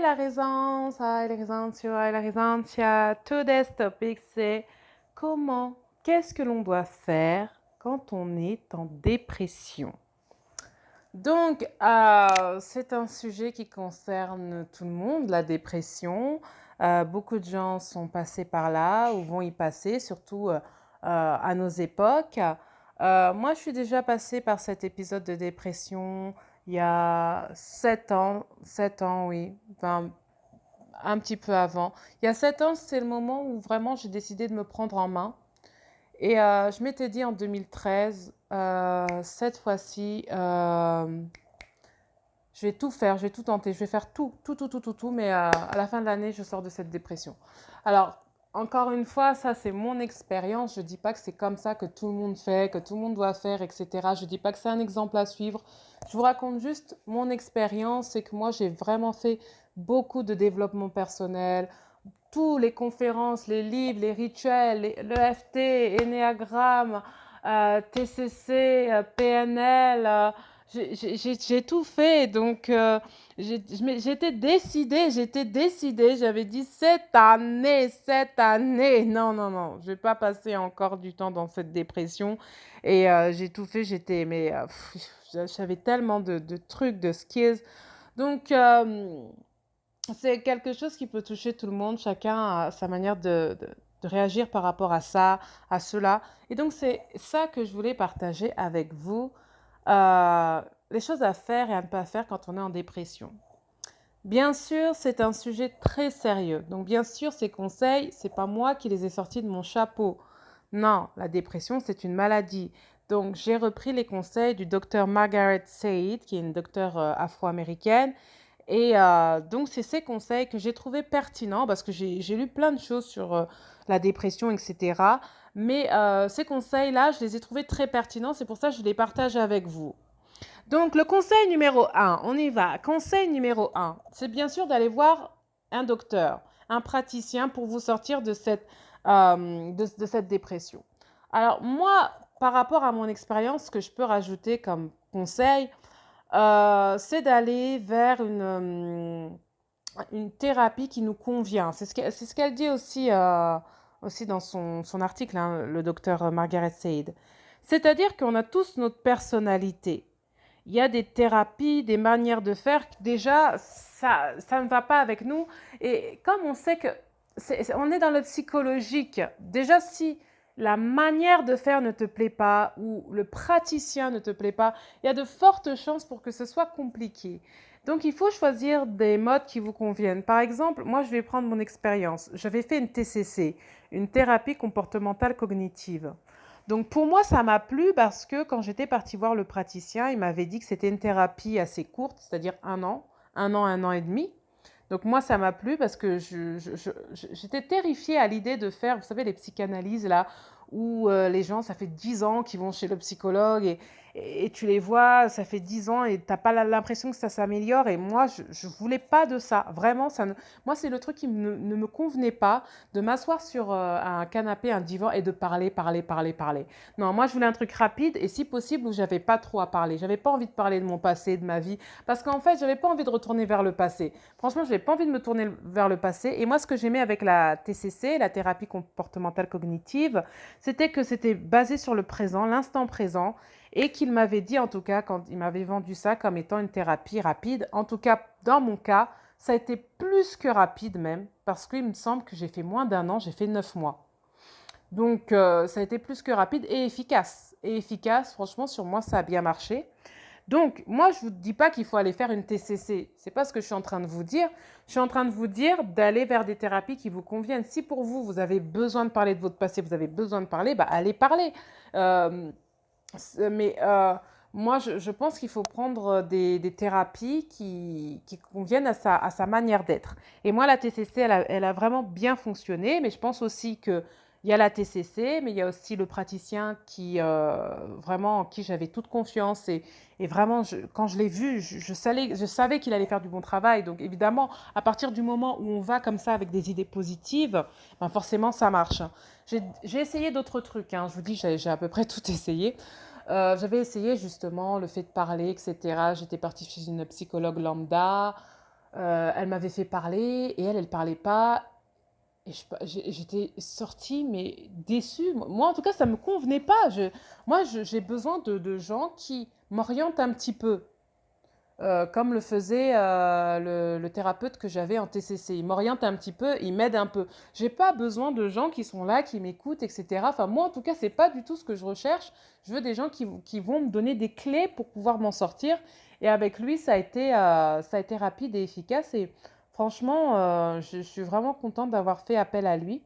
la Raisantia. Today's topic, c'est qu'est-ce que l'on doit faire quand on est en dépression? Donc, c'est un sujet qui concerne tout le monde, la dépression. Beaucoup de gens sont passés par là ou vont y passer, surtout à nos époques. Moi, je suis déjà passée par cet épisode de dépression il y a 7 ans, oui, enfin, un petit peu avant. Il y a 7 ans, c'est le moment où vraiment j'ai décidé de me prendre en main. Et je m'étais dit en 2013, cette fois-ci, je vais tout faire, je vais tout tenter, je vais faire tout, mais à la fin de l'année, je sors de cette dépression. Alors, encore une fois, ça c'est mon expérience. Je ne dis pas que c'est comme ça que tout le monde fait, que tout le monde doit faire, etc. Je ne dis pas que c'est un exemple à suivre. Je vous raconte juste mon expérience, c'est que moi j'ai vraiment fait beaucoup de développement personnel, toutes les conférences, les livres, les rituels, l'EFT, Ennéagramme, TCC, PNL, j'ai tout fait. Donc, j'étais décidée, j'avais dit cette année, non, non, non, je ne vais pas passer encore du temps dans cette dépression. Et j'ai tout fait, j'avais tellement de trucs, de skills. Donc, c'est quelque chose qui peut toucher tout le monde, chacun a sa manière de réagir par rapport à ça, à cela. Et donc, c'est ça que je voulais partager avec vous, euh, les choses à faire et à ne pas faire quand on est en dépression. Bien sûr, c'est un sujet très sérieux. Donc, bien sûr, ces conseils, c'est pas moi qui les ai sortis de mon chapeau. Non, la dépression, c'est une maladie. Donc, j'ai repris les conseils du docteur Margaret Said, qui est une docteure afro-américaine, et donc, c'est ces conseils que j'ai trouvés pertinents parce que j'ai lu plein de choses sur la dépression, etc. Mais ces conseils-là, je les ai trouvés très pertinents. C'est pour ça que je les partage avec vous. Donc, le conseil numéro un, on y va. Conseil numéro un, c'est bien sûr d'aller voir un docteur, un praticien pour vous sortir de cette dépression. Alors, moi, par rapport à mon expérience, ce que je peux rajouter comme conseil, c'est d'aller vers une thérapie qui nous convient. C'est ce qu'elle dit aussi dans son article, hein, le docteur Margaret Said. C'est-à-dire qu'on a tous notre personnalité. Il y a des thérapies, des manières de faire, déjà, ça ne va pas avec nous. Et comme on sait que on est dans le psychologique, déjà si la manière de faire ne te plaît pas ou le praticien ne te plaît pas, il y a de fortes chances pour que ce soit compliqué. Donc, il faut choisir des modes qui vous conviennent. Par exemple, moi, je vais prendre mon expérience. J'avais fait une TCC, une thérapie comportementale cognitive. Donc, pour moi, ça m'a plu parce que quand j'étais partie voir le praticien, il m'avait dit que c'était une thérapie assez courte, c'est-à-dire un an et demi. Donc moi, ça m'a plu parce que j'étais terrifiée à l'idée de faire, vous savez, les psychanalyses là, où les gens, ça fait 10 ans qu'ils vont chez le psychologue et tu les vois, ça fait 10 ans et tu n'as pas l'impression que ça s'améliore. Et moi, je ne voulais pas de ça. Vraiment, moi, c'est le truc qui ne me convenait pas, de m'asseoir sur un canapé, un divan et de parler. Non, moi, je voulais un truc rapide et si possible où j'avais pas trop à parler. J'avais pas envie de parler de mon passé, de ma vie, parce qu'en fait, j'avais pas envie de retourner vers le passé. Franchement, je n'avais pas envie de me tourner vers le passé. Et moi, ce que j'aimais avec la TCC, la thérapie comportementale cognitive, c'était que c'était basé sur le présent, l'instant présent, et qu'il m'avait dit, en tout cas, quand il m'avait vendu ça comme étant une thérapie rapide, en tout cas, dans mon cas, ça a été plus que rapide même, parce qu'il me semble que j'ai fait moins d'un an, j'ai fait 9 mois. Donc, ça a été plus que rapide et efficace. Et efficace, franchement, sur moi, ça a bien marché. Donc, moi, je ne vous dis pas qu'il faut aller faire une TCC. Ce n'est pas ce que je suis en train de vous dire. Je suis en train de vous dire d'aller vers des thérapies qui vous conviennent. Si pour vous, vous avez besoin de parler de votre passé, vous avez besoin de parler, bah, allez parler. Euh, mais moi, je pense qu'il faut prendre des thérapies qui conviennent à sa manière d'être. Et moi, la TCC, elle a vraiment bien fonctionné, mais je pense aussi que il y a la TCC, mais il y a aussi le praticien qui, vraiment, en qui j'avais toute confiance. Et vraiment, quand je l'ai vu, je savais qu'il allait faire du bon travail. Donc, évidemment, à partir du moment où on va comme ça avec des idées positives, ben forcément, ça marche. J'ai essayé d'autres trucs. Hein. Je vous dis, j'ai à peu près tout essayé. J'avais essayé justement le fait de parler, etc. J'étais partie chez une psychologue lambda. Elle m'avait fait parler et elle parlait pas. Et j'étais sortie, mais déçue. Moi, en tout cas, ça ne me convenait pas. J'ai besoin de gens qui m'orientent un petit peu, comme le faisait le thérapeute que j'avais en TCC. Il m'oriente un petit peu, il m'aide un peu. J'ai pas besoin de gens qui sont là, qui m'écoutent, etc. Enfin, moi, en tout cas, c'est pas du tout ce que je recherche. Je veux des gens qui vont me donner des clés pour pouvoir m'en sortir. Et avec lui, ça a été rapide et efficace. Et franchement, je suis vraiment contente d'avoir fait appel à lui.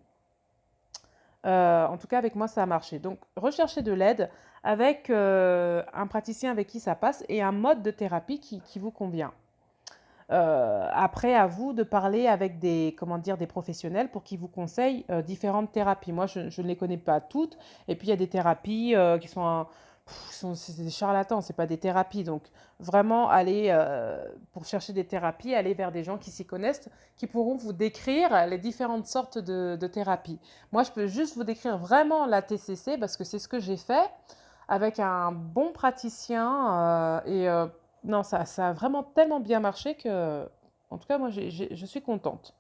En tout cas, avec moi, ça a marché. Donc, recherchez de l'aide avec un praticien avec qui ça passe et un mode de thérapie qui vous convient. Après, à vous de parler avec des, comment dire, des professionnels pour qu'ils vous conseillent différentes thérapies. Moi, je ne les connais pas toutes. Et puis, il y a des thérapies qui sont, c'est des charlatans, c'est pas des thérapies. Donc, vraiment, aller pour chercher des thérapies, aller vers des gens qui s'y connaissent, qui pourront vous décrire les différentes sortes de thérapies. Moi, je peux juste vous décrire vraiment la TCC parce que c'est ce que j'ai fait avec un bon praticien non, ça a vraiment tellement bien marché que, en tout cas, moi, je suis contente.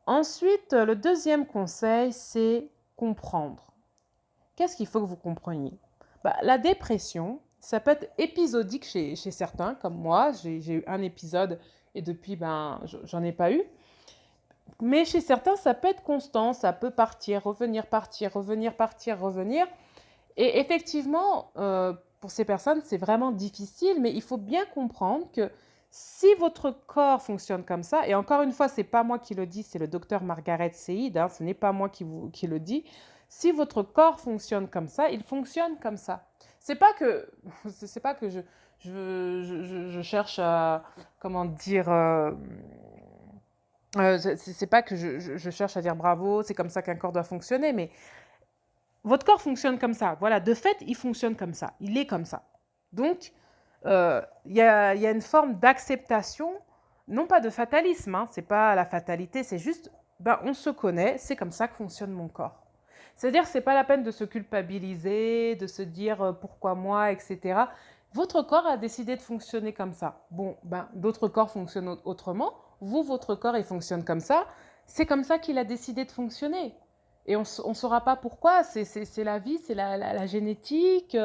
Ensuite, le deuxième conseil, c'est comprendre. Qu'est-ce qu'il faut que vous compreniez? La dépression, ça peut être épisodique chez certains, comme moi. J'ai eu un épisode et depuis, j'en ai pas eu. Mais chez certains, ça peut être constant, ça peut partir, revenir, partir, revenir, partir, revenir. Et effectivement, pour ces personnes, c'est vraiment difficile, mais il faut bien comprendre que si votre corps fonctionne comme ça, et encore une fois, ce n'est pas moi qui le dis, c'est le docteur Margaret Saïd, hein, ce n'est pas moi qui le dis. Si votre corps fonctionne comme ça, il fonctionne comme ça. C'est pas que, c'est pas que je cherche à, comment dire, c'est pas que je cherche à dire bravo, c'est comme ça qu'un corps doit fonctionner, mais votre corps fonctionne comme ça. Voilà, de fait, il fonctionne comme ça. Il est comme ça. Donc, il y a une forme d'acceptation, non pas de fatalisme, hein, c'est pas la fatalité, c'est juste, on se connaît, c'est comme ça que fonctionne mon corps. C'est-à-dire que ce n'est pas la peine de se culpabiliser, de se dire pourquoi moi, etc. Votre corps a décidé de fonctionner comme ça. Bon, d'autres corps fonctionnent autrement. Vous, votre corps, il fonctionne comme ça. C'est comme ça qu'il a décidé de fonctionner. Et on ne saura pas pourquoi. C'est la vie, c'est la génétique,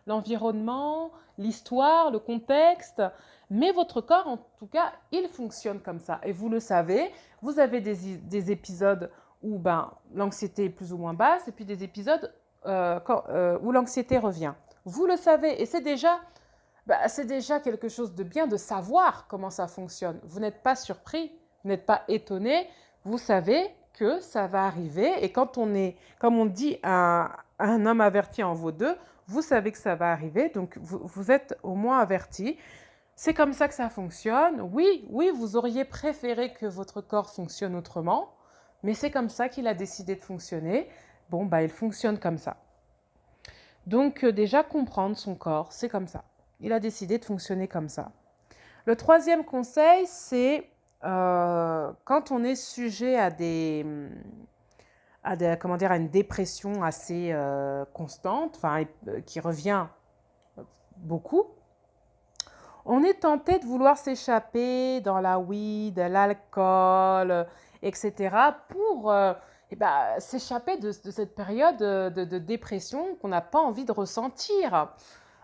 l'environnement, l'histoire, le contexte. Mais votre corps, en tout cas, il fonctionne comme ça. Et vous le savez, vous avez des épisodes où l'anxiété est plus ou moins basse et puis des épisodes où l'anxiété revient. Vous le savez et c'est déjà quelque chose de bien de savoir comment ça fonctionne. Vous n'êtes pas surpris, vous n'êtes pas étonné, vous savez que ça va arriver et quand on est, comme on dit, un homme averti en vaut deux, vous savez que ça va arriver, donc vous êtes au moins averti. C'est comme ça que ça fonctionne. Oui, vous auriez préféré que votre corps fonctionne autrement, mais c'est comme ça qu'il a décidé de fonctionner. Bon, il fonctionne comme ça. Donc déjà comprendre son corps, c'est comme ça. Il a décidé de fonctionner comme ça. Le troisième conseil, c'est quand on est sujet à une dépression assez constante, qui revient beaucoup, on est tenté de vouloir s'échapper dans la weed, l'alcool, etc. pour s'échapper de cette période de dépression qu'on n'a pas envie de ressentir.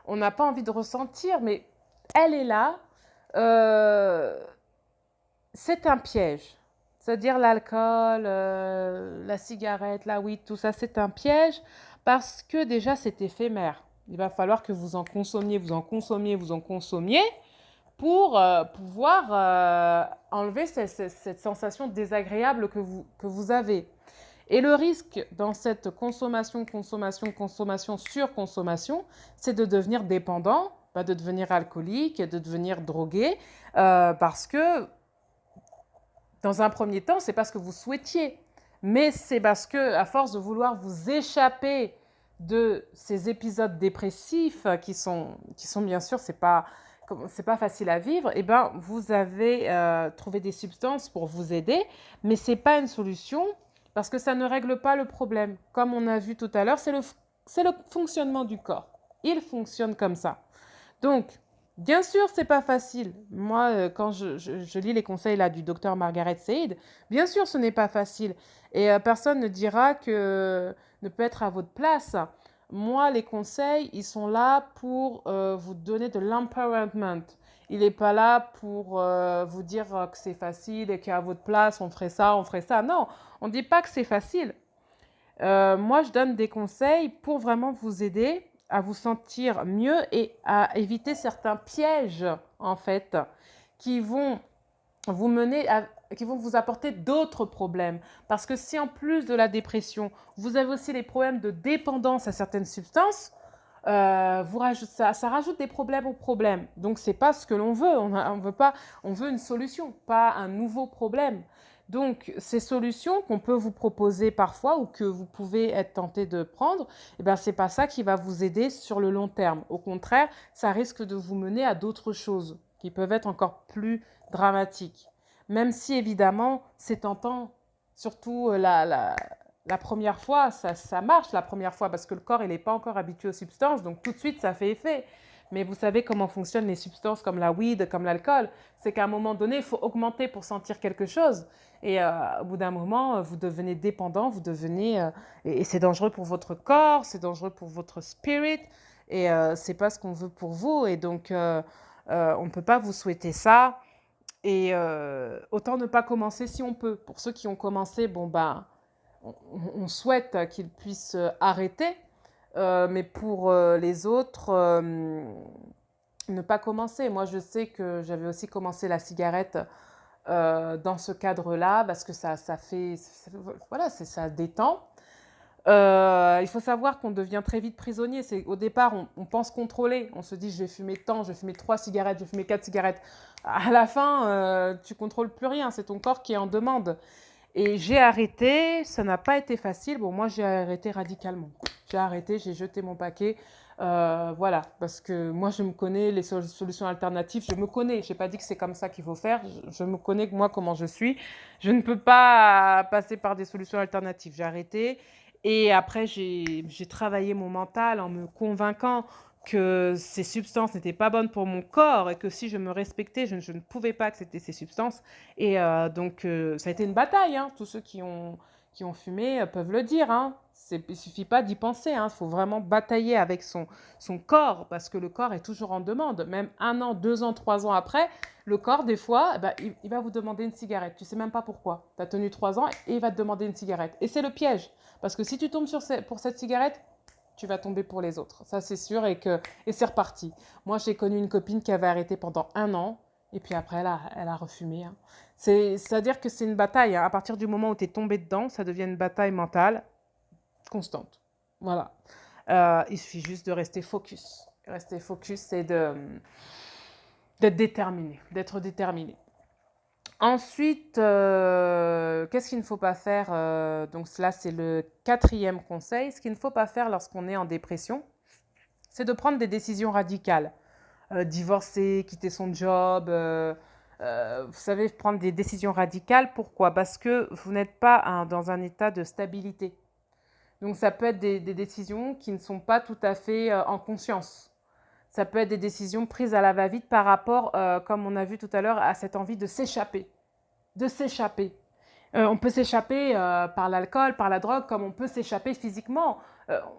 On n'a pas envie de ressentir, mais elle est là. C'est un piège. C'est-à-dire l'alcool, la cigarette, la weed, tout ça, c'est un piège parce que déjà, c'est éphémère. Il va falloir que vous en consommiez, vous en consommiez, vous en consommiez pour pouvoir enlever cette sensation désagréable que vous avez. Et le risque dans cette consommation, surconsommation, c'est de devenir dépendant, de devenir alcoolique, de devenir drogué, parce que dans un premier temps, c'est parce que vous souhaitiez, mais c'est parce que, à force de vouloir vous échapper de ces épisodes dépressifs qui sont bien sûr, c'est pas facile à vivre, et vous avez trouvé des substances pour vous aider, mais c'est pas une solution parce que ça ne règle pas le problème. Comme on a vu tout à l'heure, c'est le fonctionnement du corps. Il fonctionne comme ça. Donc, Bien sûr, c'est pas facile. Moi, quand je lis les conseils là du docteur Margaret Said, bien sûr, ce n'est pas facile. Et personne ne dira que ne peut être à votre place. Moi, les conseils, ils sont là pour vous donner de l'empowerment. Il n'est pas là pour vous dire que c'est facile et qu'à votre place, on ferait ça, on ferait ça. Non, on ne dit pas que c'est facile. Moi, je donne des conseils pour vraiment vous aider à vous sentir mieux et à éviter certains pièges, en fait, qui vont vous mener à, qui vont vous apporter d'autres problèmes. Parce que si en plus de la dépression, vous avez aussi les problèmes de dépendance à certaines substances, ça rajoute des problèmes aux problèmes. Donc, c'est pas ce que l'on veut. On veut pas, on veut une solution, pas un nouveau problème. Donc, ces solutions qu'on peut vous proposer parfois ou que vous pouvez être tenté de prendre, eh ben, c'est pas ça qui va vous aider sur le long terme. Au contraire, ça risque de vous mener à d'autres choses qui peuvent être encore plus dramatiques. Même si, évidemment, c'est tentant, surtout la première fois, ça marche la première fois parce que le corps, il n'est pas encore habitué aux substances, donc tout de suite, ça fait effet. Mais vous savez comment fonctionnent les substances comme la weed, comme l'alcool. C'est qu'à un moment donné, il faut augmenter pour sentir quelque chose. Et au bout d'un moment, vous devenez dépendant, vous devenez... et c'est dangereux pour votre corps, c'est dangereux pour votre spirit. Et c'est pas ce qu'on veut pour vous. Et donc, on ne peut pas vous souhaiter ça. Et autant ne pas commencer si on peut. Pour ceux qui ont commencé, bon, ben, on souhaite qu'ils puissent arrêter. Mais pour les autres, ne pas commencer. Moi, je sais que j'avais aussi commencé la cigarette dans ce cadre-là, parce que ça fait, voilà, ça détend. Il faut savoir qu'on devient très vite prisonnier. Au départ, on pense contrôler. On se dit, je vais fumer tant, je vais fumer 3 cigarettes, je vais fumer 4 cigarettes. À la fin, tu contrôles plus rien. C'est ton corps qui est en demande. Et j'ai arrêté, ça n'a pas été facile. Bon, moi, j'ai arrêté radicalement. J'ai arrêté, j'ai jeté mon paquet. Voilà, parce que moi, je me connais, les solutions alternatives, je me connais. Je n'ai pas dit que c'est comme ça qu'il faut faire. Je me connais, moi, comment je suis. Je ne peux pas passer par des solutions alternatives. J'ai arrêté. Et après, j'ai travaillé mon mental en me convainquant que ces substances n'étaient pas bonnes pour mon corps et que si je me respectais, je ne pouvais pas accepter ces substances. Et donc, ça a été une bataille. Hein. Tous ceux qui ont fumé peuvent le dire. Hein. Il ne suffit pas d'y penser. Il faut vraiment batailler avec son corps parce que le corps est toujours en demande. Même 1 an, 2 ans, 3 ans après, le corps, des fois, il va vous demander une cigarette. Tu ne sais même pas pourquoi. Tu as tenu 3 ans et il va te demander une cigarette. Et c'est le piège. Parce que si tu tombes pour cette cigarette, tu vas tomber pour les autres. Ça, c'est sûr. Et c'est reparti. Moi, j'ai connu une copine qui avait arrêté pendant 1 an. Et puis après, elle a refumé. Hein. C'est-à-dire que c'est une bataille. Hein. À partir du moment où tu es tombé dedans, ça devient une bataille mentale constante. Voilà. Il suffit juste de rester focus. Rester focus, c'est d'être déterminé. D'être déterminé. Ensuite, qu'est-ce qu'il ne faut pas faire donc là, c'est le 4e conseil. Ce qu'il ne faut pas faire lorsqu'on est en dépression, c'est de prendre des décisions radicales. Divorcer, quitter son job, vous savez, prendre des décisions radicales. Pourquoi? Parce que vous n'êtes pas dans un état de stabilité. Donc ça peut être des décisions qui ne sont pas tout à fait en conscience. Ça peut être des décisions prises à la va-vite par rapport, comme on a vu tout à l'heure, à cette envie de s'échapper. De s'échapper. On peut s'échapper par l'alcool, par la drogue, comme on peut s'échapper physiquement.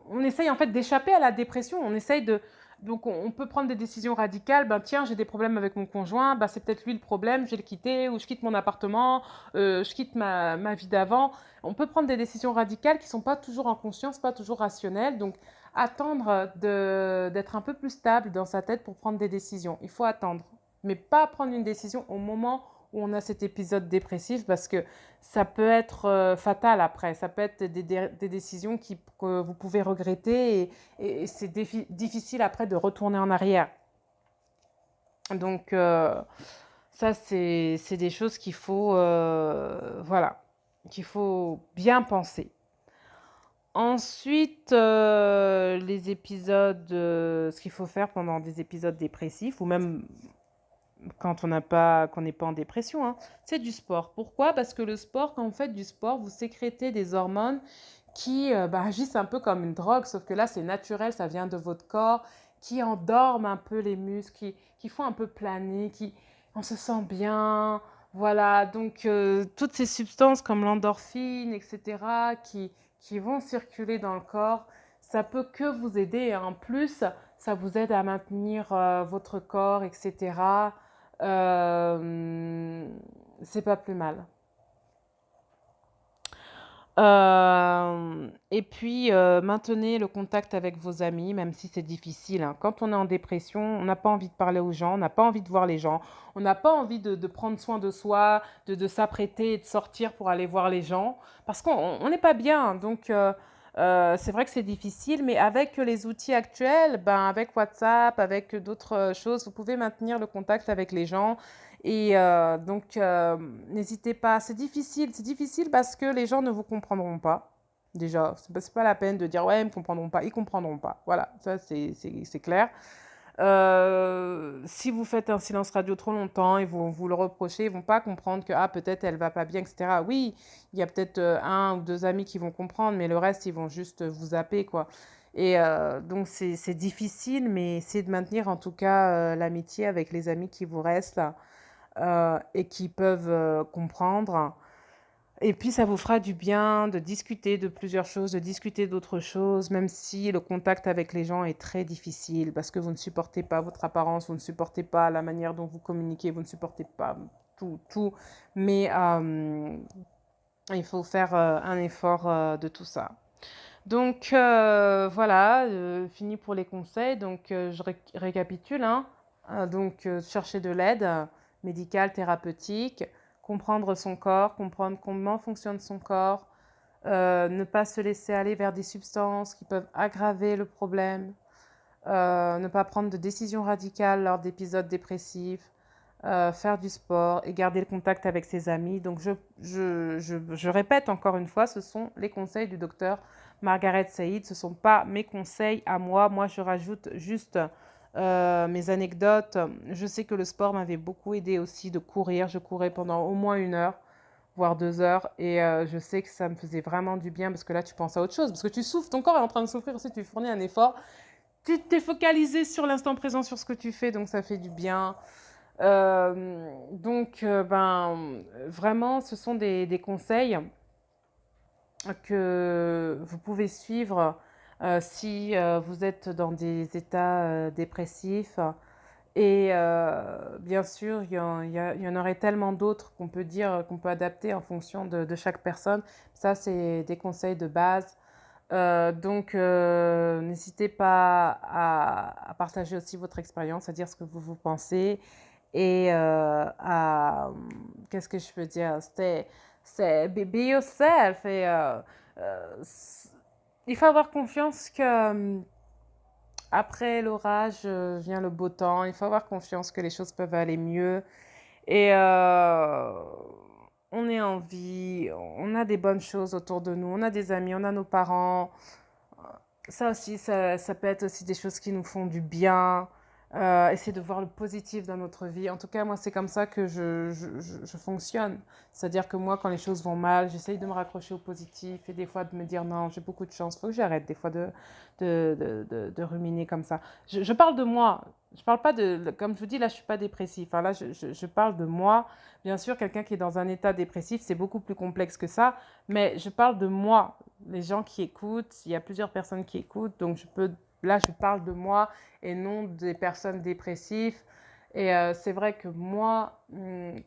On essaye en fait d'échapper à la dépression. On essaye de... Donc on peut prendre des décisions radicales. Ben tiens, j'ai des problèmes avec mon conjoint. Ben, c'est peut-être lui le problème. Je vais le quitter ou je quitte mon appartement. Je quitte ma vie d'avant. On peut prendre des décisions radicales qui ne sont pas toujours en conscience, pas toujours rationnelles. Donc attendre d'être un peu plus stable dans sa tête pour prendre des décisions. Il faut attendre. Mais pas prendre une décision au moment où on a cet épisode dépressif parce que ça peut être fatal après. Ça peut être des décisions que vous pouvez regretter et c'est difficile après de retourner en arrière. Donc, ça, c'est des choses qu'il faut, voilà, qu'il faut bien penser. Ensuite, les épisodes, ce qu'il faut faire pendant des épisodes dépressifs ou même quand qu'on n'est pas en dépression, hein, c'est du sport. Pourquoi? Parce que le sport, quand vous faites du sport, vous sécrétez des hormones qui agissent un peu comme une drogue, sauf que là, c'est naturel, ça vient de votre corps, qui endorment un peu les muscles, qui font un peu planer, on se sent bien. Voilà, donc toutes ces substances comme l'endorphine, etc., qui vont circuler dans le corps, ça peut que vous aider. En plus, ça vous aide à maintenir votre corps, etc. Euh, c'est pas plus mal. Et puis, maintenez le contact avec vos amis, même si c'est difficile, hein. Quand on est en dépression, on n'a pas envie de parler aux gens, on n'a pas envie de voir les gens, on n'a pas envie de prendre soin de soi, de s'apprêter et de sortir pour aller voir les gens, parce qu'on n'est pas bien. Donc, c'est vrai que c'est difficile, mais avec les outils actuels, ben, avec WhatsApp, avec d'autres choses, vous pouvez maintenir le contact avec les gens. Et donc, n'hésitez pas. C'est difficile parce que les gens ne vous comprendront pas. Déjà, c'est pas la peine de dire ouais, ils me comprendront pas, ils comprendront pas. Voilà, ça c'est clair. Si vous faites un silence radio trop longtemps, ils vont vous le reprocher, ils vont pas comprendre que ah peut-être elle va pas bien, etc. Oui, il y a peut-être un ou deux amis qui vont comprendre, mais le reste ils vont juste vous zapper quoi. Et donc c'est difficile, mais essayez de maintenir en tout cas l'amitié avec les amis qui vous restent et qui peuvent comprendre. Et puis, ça vous fera du bien de discuter de plusieurs choses, de discuter d'autres choses, même si le contact avec les gens est très difficile parce que vous ne supportez pas votre apparence, vous ne supportez pas la manière dont vous communiquez, vous ne supportez pas tout. Mais il faut faire un effort de tout ça. Donc, voilà, fini pour les conseils. Donc, je récapitule, hein. Donc, chercher de l'aide médicale, thérapeutique, comprendre son corps, comprendre comment fonctionne son corps, ne pas se laisser aller vers des substances qui peuvent aggraver le problème, ne pas prendre de décisions radicales lors d'épisodes dépressifs, faire du sport et garder le contact avec ses amis. Donc, je répète encore une fois, ce sont les conseils du docteur Margaret Saïd. Ce ne sont pas mes conseils à moi. Moi, je rajoute juste mes anecdotes. Je sais que le sport m'avait beaucoup aidé aussi de courir. Je courais pendant au moins 1 heure, voire 2 heures. Et je sais que ça me faisait vraiment du bien parce que là, tu penses à autre chose. Parce que tu souffres, ton corps est en train de souffrir aussi, tu fournis un effort. Tu t'es focalisé sur l'instant présent, sur ce que tu fais, donc ça fait du bien. Donc, vraiment, ce sont des conseils que vous pouvez suivre si vous êtes dans des états dépressifs. Et bien sûr, il y en aurait tellement d'autres qu'on peut dire, qu'on peut adapter en fonction de chaque personne. Ça, c'est des conseils de base. Donc, n'hésitez pas à partager aussi votre expérience, à dire ce que vous pensez et qu'est-ce que je peux dire? C'est be yourself et il faut avoir confiance que après l'orage vient le beau temps. Il faut avoir confiance que les choses peuvent aller mieux et on est en vie, on a des bonnes choses autour de nous, on a des amis, on a nos parents. Ça aussi, ça peut être aussi des choses qui nous font du bien. Essayer de voir le positif dans notre vie. En tout cas, moi, c'est comme ça que je fonctionne. C'est-à-dire que moi, quand les choses vont mal, j'essaye de me raccrocher au positif et des fois de me dire non, j'ai beaucoup de chance. Il faut que j'arrête des fois de ruminer comme ça. Je parle de moi. Je parle pas comme je vous dis, là, je suis pas dépressif. Enfin, là, je parle de moi. Bien sûr, quelqu'un qui est dans un état dépressif, c'est beaucoup plus complexe que ça. Mais je parle de moi. Les gens qui écoutent, il y a plusieurs personnes qui écoutent. Donc, là, je parle de moi et non des personnes dépressives. Et c'est vrai que moi,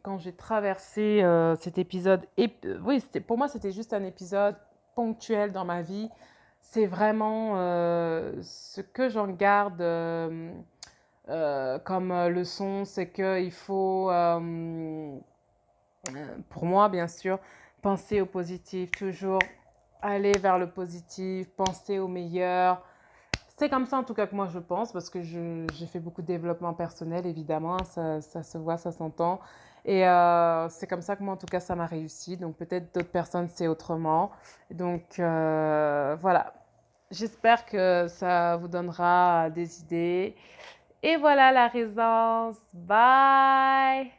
quand j'ai traversé cet épisode, oui, pour moi, c'était juste un épisode ponctuel dans ma vie. C'est vraiment ce que j'en garde comme leçon, c'est qu'il faut, pour moi, bien sûr, penser au positif, toujours aller vers le positif, penser au meilleur. C'est comme ça en tout cas que moi je pense, parce que j'ai fait beaucoup de développement personnel, évidemment, ça se voit, ça s'entend. Et c'est comme ça que moi en tout cas ça m'a réussi. Donc peut-être d'autres personnes c'est autrement. Donc voilà, j'espère que ça vous donnera des idées. Et voilà la résonance. Bye!